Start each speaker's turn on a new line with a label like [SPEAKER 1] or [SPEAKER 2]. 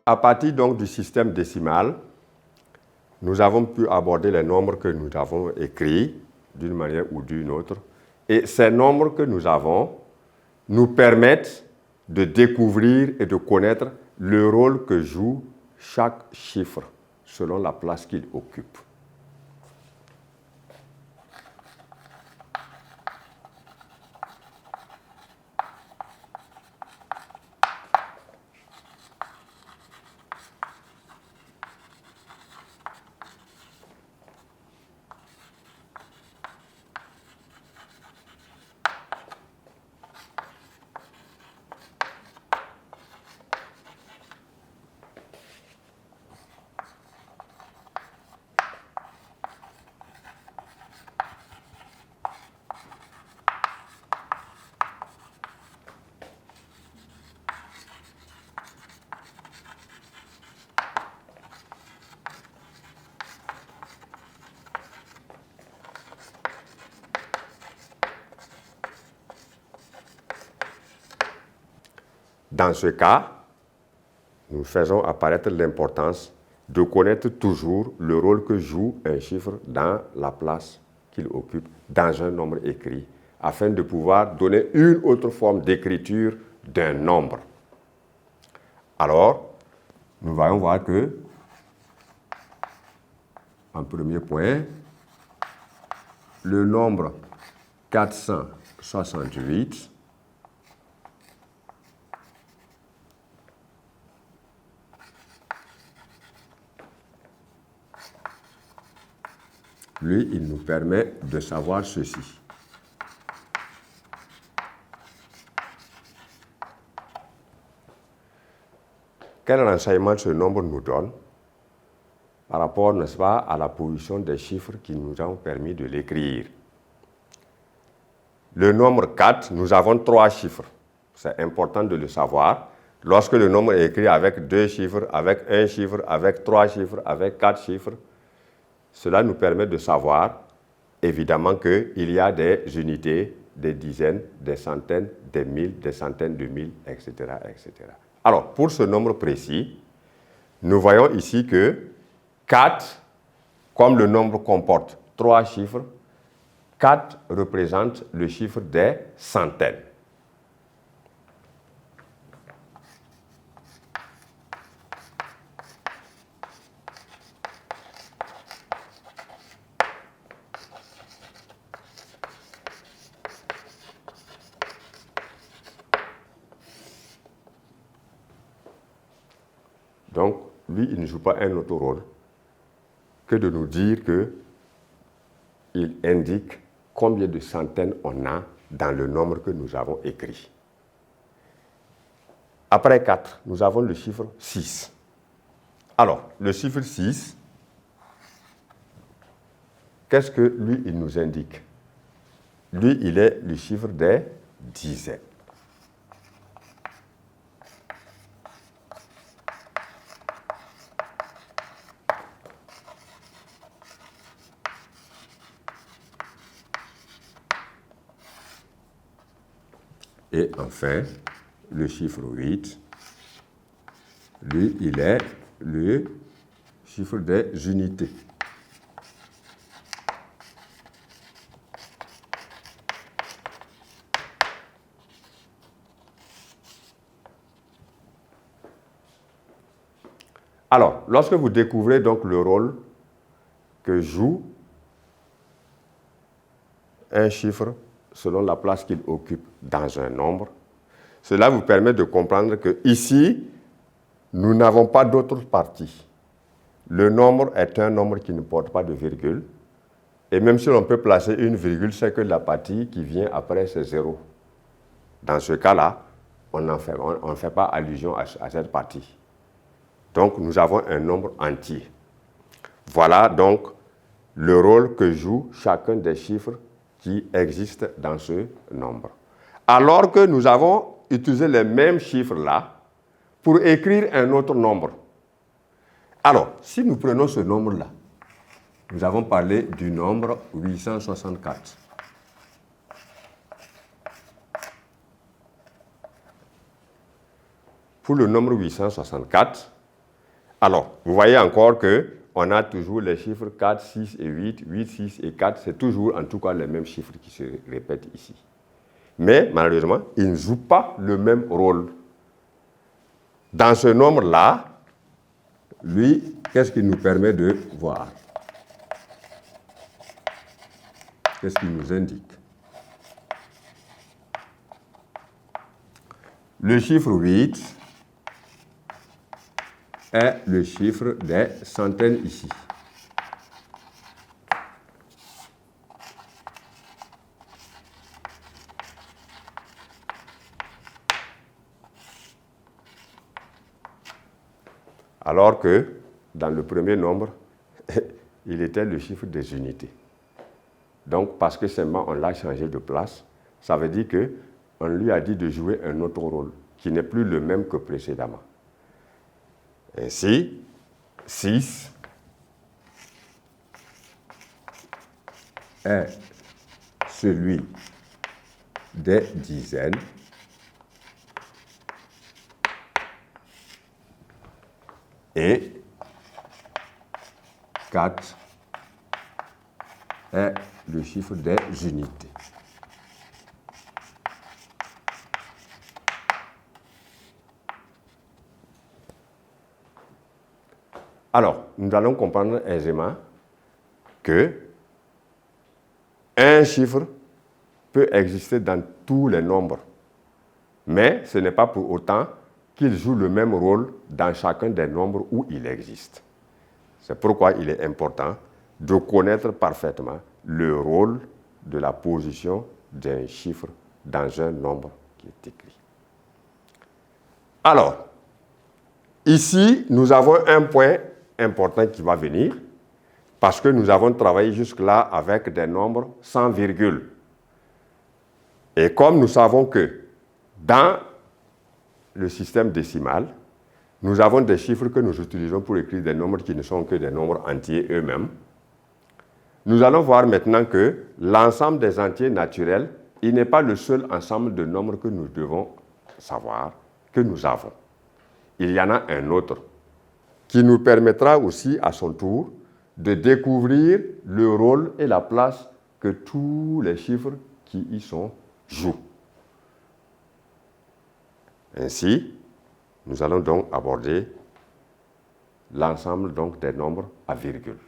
[SPEAKER 1] À partir donc du système décimal, nous avons pu aborder les nombres que nous avons écrits d'une manière ou d'une autre. Et ces nombres que nous avons nous permettent de découvrir et de connaître le rôle que joue chaque chiffre selon la place qu'il occupe. Dans ce cas, nous faisons apparaître l'importance de connaître toujours le rôle que joue un chiffre dans la place qu'il occupe dans un nombre écrit, afin de pouvoir donner une autre forme d'écriture d'un nombre. Alors, nous allons voir que, en premier point, le nombre 468 lui, il nous permet de savoir ceci. Quel renseignement ce nombre nous donne par rapport, n'est-ce pas, à la position des chiffres qui nous ont permis de l'écrire? Le nombre 4, nous avons 3 chiffres. C'est important de le savoir. Lorsque le nombre est écrit avec 2 chiffres, avec 1 chiffre, avec 3 chiffres, avec 4 chiffres, cela nous permet de savoir, évidemment, qu'il y a des unités, des dizaines, des centaines, des mille, des centaines de mille, etc., etc. Alors, pour ce nombre précis, nous voyons ici que 4, comme le nombre comporte 3 chiffres, 4 représente le chiffre des centaines. Donc, lui, il ne joue pas un autre rôle que de nous dire qu'il indique combien de centaines on a dans le nombre que nous avons écrit. Après 4, nous avons le chiffre 6. Alors, le chiffre 6, qu'est-ce que lui, il nous indique? Lui, il est le chiffre des dizaines. Et enfin, le chiffre 8, lui, il est le chiffre des unités. Alors, lorsque vous découvrez donc le rôle que joue un chiffre selon la place qu'il occupe dans un nombre, cela vous permet de comprendre que ici, nous n'avons pas d'autre partie. Le nombre est un nombre qui ne porte pas de virgule. Et même si l'on peut placer une virgule, c'est que la partie qui vient après, c'est 0. Dans ce cas-là, on ne fait pas allusion à cette partie. Donc, nous avons un nombre entier. Voilà donc le rôle que joue chacun des chiffres qui existent dans ce nombre. Alors que nous avons utilisé les mêmes chiffres-là pour écrire un autre nombre. Alors, si nous prenons ce nombre-là, nous avons parlé du nombre 864. Pour le nombre 864, Alors, vous voyez encore qu'on a toujours les chiffres 4, 6 et 8, 8, 6 et 4, c'est toujours en tout cas les mêmes chiffres qui se répètent ici. Mais malheureusement, ils ne jouent pas le même rôle. Dans ce nombre-là, lui, qu'est-ce qu'il nous permet de voir? Qu'est-ce qu'il nous indique? Le chiffre 8 est le chiffre des centaines ici. Alors que dans le premier nombre, il était le chiffre des unités. Donc, parce que seulement on l'a changé de place, ça veut dire qu'on lui a dit de jouer un autre rôle, qui n'est plus le même que précédemment. Ainsi, 6 est celui des dizaines, et 4 est le chiffre des unités. Alors, nous allons comprendre aisément que un chiffre peut exister dans tous les nombres, mais ce n'est pas pour autant qu'il joue le même rôle dans chacun des nombres où il existe. C'est pourquoi il est important de connaître parfaitement le rôle de la position d'un chiffre dans un nombre qui est écrit. Alors, ici, nous avons un point important qui va venir, parce que nous avons travaillé jusque-là avec des nombres sans virgule. Et comme nous savons que dans le système décimal, nous avons des chiffres que nous utilisons pour écrire des nombres qui ne sont que des nombres entiers eux-mêmes. Nous allons voir maintenant que l'ensemble des entiers naturels, il n'est pas le seul ensemble de nombres que nous devons savoir, que nous avons. Il y en a un autre qui nous permettra aussi à son tour de découvrir le rôle et la place que tous les chiffres qui y sont jouent. Ainsi, nous allons donc aborder l'ensemble des nombres à virgule.